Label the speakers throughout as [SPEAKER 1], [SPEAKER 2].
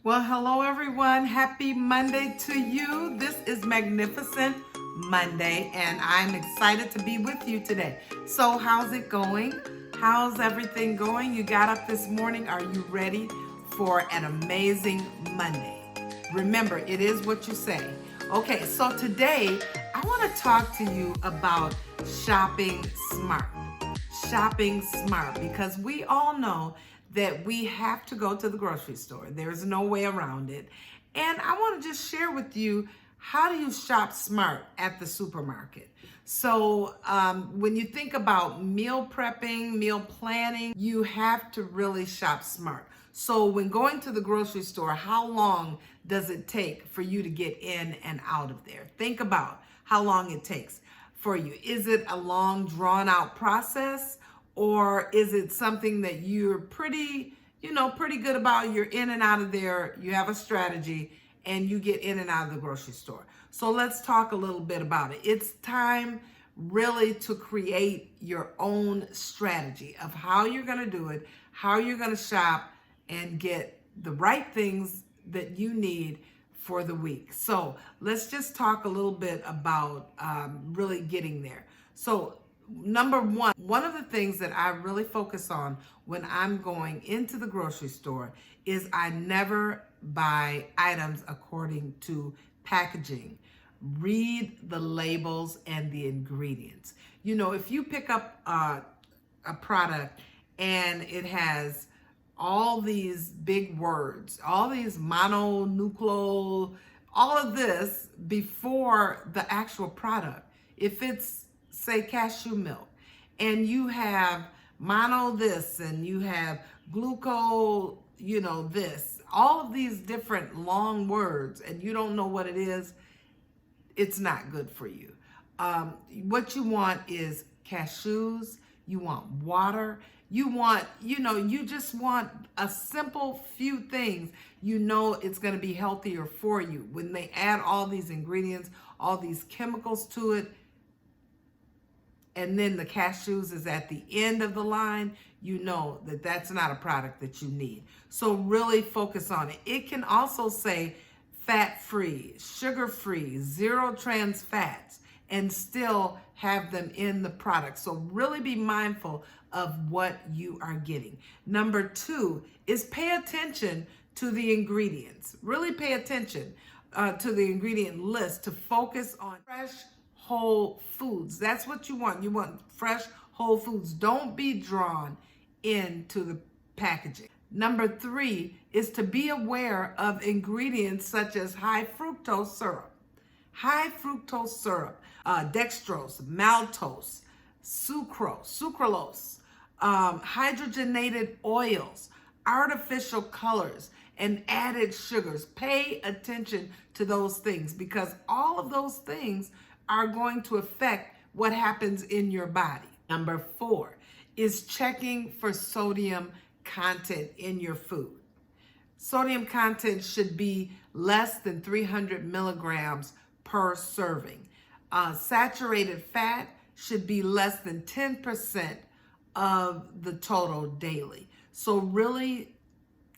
[SPEAKER 1] Well, hello everyone. Happy Monday to you. This is Magnificent Monday, and I'm excited to be with you today. So, how's it going? How's everything going? You got up this morning. Are you ready for an amazing Monday? Remember, it is what you say. Okay, so today I want to talk to you about shopping smart. Shopping smart, because we all know that we have to go to the grocery store. There's no way around it. And I want to just share with you, how do you shop smart at the supermarket? So when you think about meal prepping, meal planning, you have to really shop smart. So when going to the grocery store, how long does it take for you to get in and out of there? Think about how long it takes for you. Is it a long, drawn out process? Or is it something that you're pretty good about? You're in and out of there, you have a strategy, and you get in and out of the grocery store. So let's talk a little bit about it. It's time really to create your own strategy of how you're going to do it, how you're going to shop and get the right things that you need for the week. So let's just talk a little bit about really getting there. So number one of the things that I really focus on when I'm going into the grocery store is I never buy items according to packaging. Read the labels and the ingredients. You know, if you pick up a product and it has all these big words, all these mononucleol, all of this before the actual product, if it's say cashew milk, and you have mono this and you have glucose, this, all of these different long words, and you don't know what it is, it's not good for you. What you want is cashews, you want water, you want, you just want a simple few things. It's going to be healthier for you. When they add all these ingredients, all these chemicals to it, and then the cashews is at the end of the line, you know that that's not a product that you need. So really focus on it. It can also say fat-free, sugar-free, zero trans fats, and still have them in the product. So really be mindful of what you are getting. Number 2 is pay attention to the ingredients. Really pay attention to the ingredient list to focus on fresh, whole foods. That's what you want. You want fresh, whole foods. Don't be drawn into the packaging. Number 3 is to be aware of ingredients such as high fructose syrup, dextrose, maltose, sucralose, hydrogenated oils, artificial colors, and added sugars. Pay attention to those things, because all of those things are going to affect what happens in your body. Number 4 is checking for sodium content in your food. Sodium content should be less than 300 milligrams per serving. Saturated fat should be less than 10% of the total daily. So really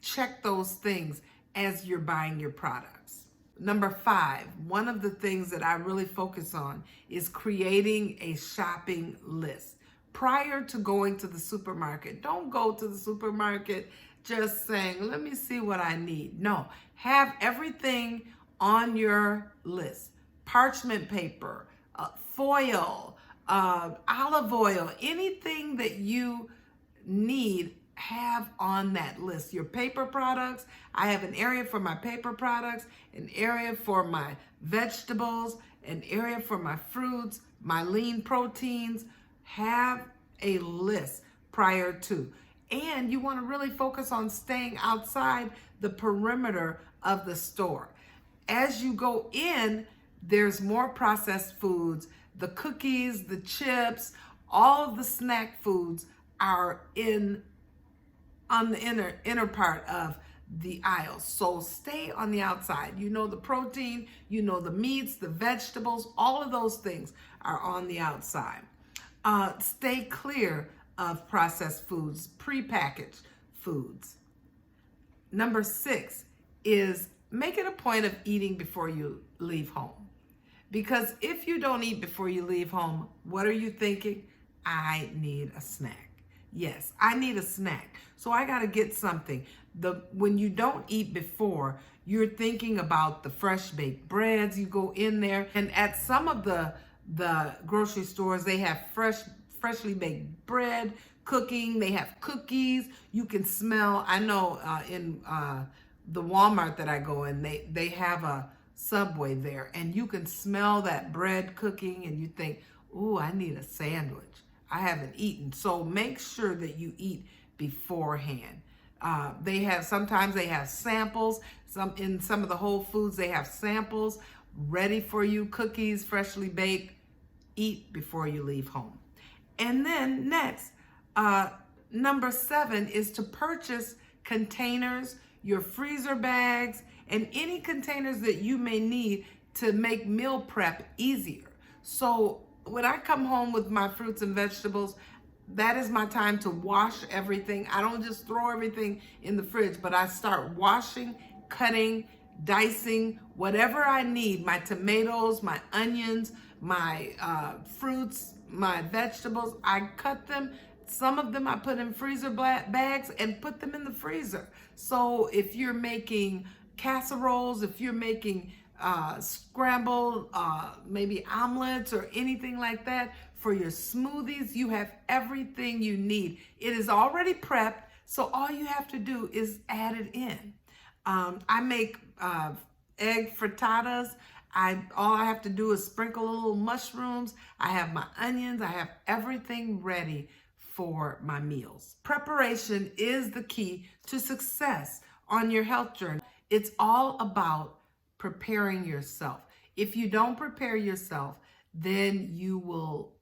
[SPEAKER 1] check those things as you're buying your products. Number 5, one of the things that I really focus on is creating a shopping list. Prior to going to the supermarket, don't go to the supermarket just saying, let me see what I need. No, have everything on your list. Parchment paper, foil, olive oil, anything that you need, have on that list. Your paper products, I have an area for my paper products, an area for my vegetables, an area for my fruits, my lean proteins. Have a list prior to. And you want to really focus on staying outside the perimeter of the store. As you go in, there's more processed foods, the cookies, the chips, all of the snack foods are on the inner part of the aisle. So stay on the outside. The protein, the meats, the vegetables, all of those things are on the outside. Stay clear of processed foods, prepackaged foods. Number 6 is make it a point of eating before you leave home. Because if you don't eat before you leave home, what are you thinking? I need a snack. Yes, I need a snack. So I got to get something. When you don't eat before, you're thinking about the fresh baked breads. You go in there, and at some of the grocery stores, they have freshly baked bread cooking. They have cookies. You can smell. I know in the Walmart that I go in, they have a Subway there, and you can smell that bread cooking, and you think, ooh, I need a sandwich. I haven't eaten. So make sure that you eat beforehand. Sometimes they have samples. In some of the Whole Foods, they have samples ready for you, cookies, freshly baked. Eat before you leave home. And then next, number 7 is to purchase containers, your freezer bags, and any containers that you may need to make meal prep easier. So when I come home with my fruits and vegetables, that is my time to wash everything. I don't just throw everything in the fridge, but I start washing, cutting, dicing, whatever I need, my tomatoes, my onions, my fruits, my vegetables, I cut them. Some of them I put in freezer bags and put them in the freezer. So if you're making casseroles, if you're making scrambled, maybe omelets or anything like that, for your smoothies, you have everything you need. It is already prepped, so all you have to do is add it in. I make egg frittatas. All I have to do is sprinkle a little mushrooms. I have my onions. I have everything ready for my meals. Preparation is the key to success on your health journey. It's all about preparing yourself. If you don't prepare yourself, then you will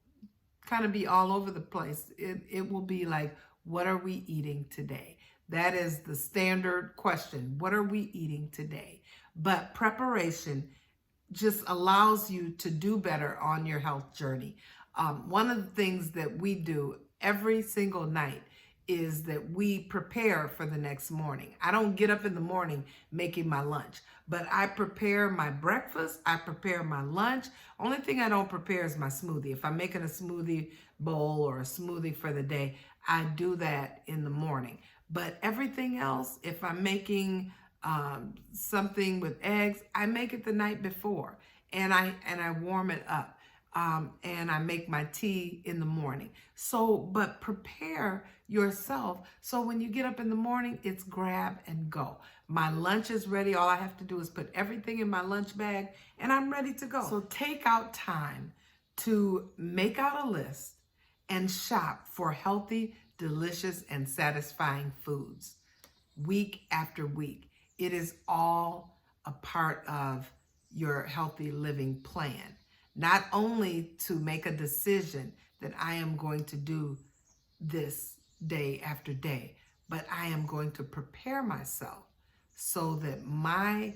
[SPEAKER 1] kind of be all over the place. It will be like, what are we eating today? That is the standard question. What are we eating today? But preparation just allows you to do better on your health journey. One of the things that we do every single night is that we prepare for the next morning. I don't get up in the morning making my lunch, but I prepare my breakfast, I prepare my lunch. Only thing I don't prepare is my smoothie. If I'm making a smoothie bowl or a smoothie for the day, I do that in the morning. But everything else, if I'm making something with eggs, I make it the night before, and I warm it up. And I make my tea in the morning. But prepare yourself so when you get up in the morning, it's grab and go. My lunch is ready. All I have to do is put everything in my lunch bag and I'm ready to go. So take out time to make out a list and shop for healthy, delicious, and satisfying foods week after week. It is all a part of your healthy living plan. Not only to make a decision that I am going to do this day after day, but I am going to prepare myself so that my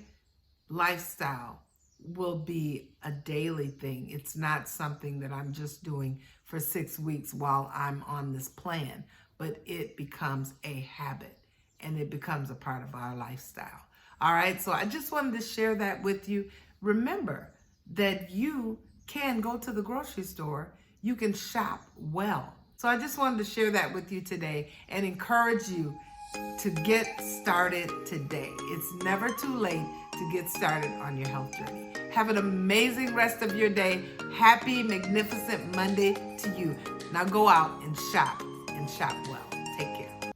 [SPEAKER 1] lifestyle will be a daily thing. It's not something that I'm just doing for 6 weeks while I'm on this plan, but it becomes a habit and it becomes a part of our lifestyle. All right, so I just wanted to share that with you. Remember that you can go to the grocery store, you can shop well. So I just wanted to share that with you today and encourage you to get started today. It's never too late to get started on your health journey. Have an amazing rest of your day. Happy, magnificent Monday to you. Now go out and shop well.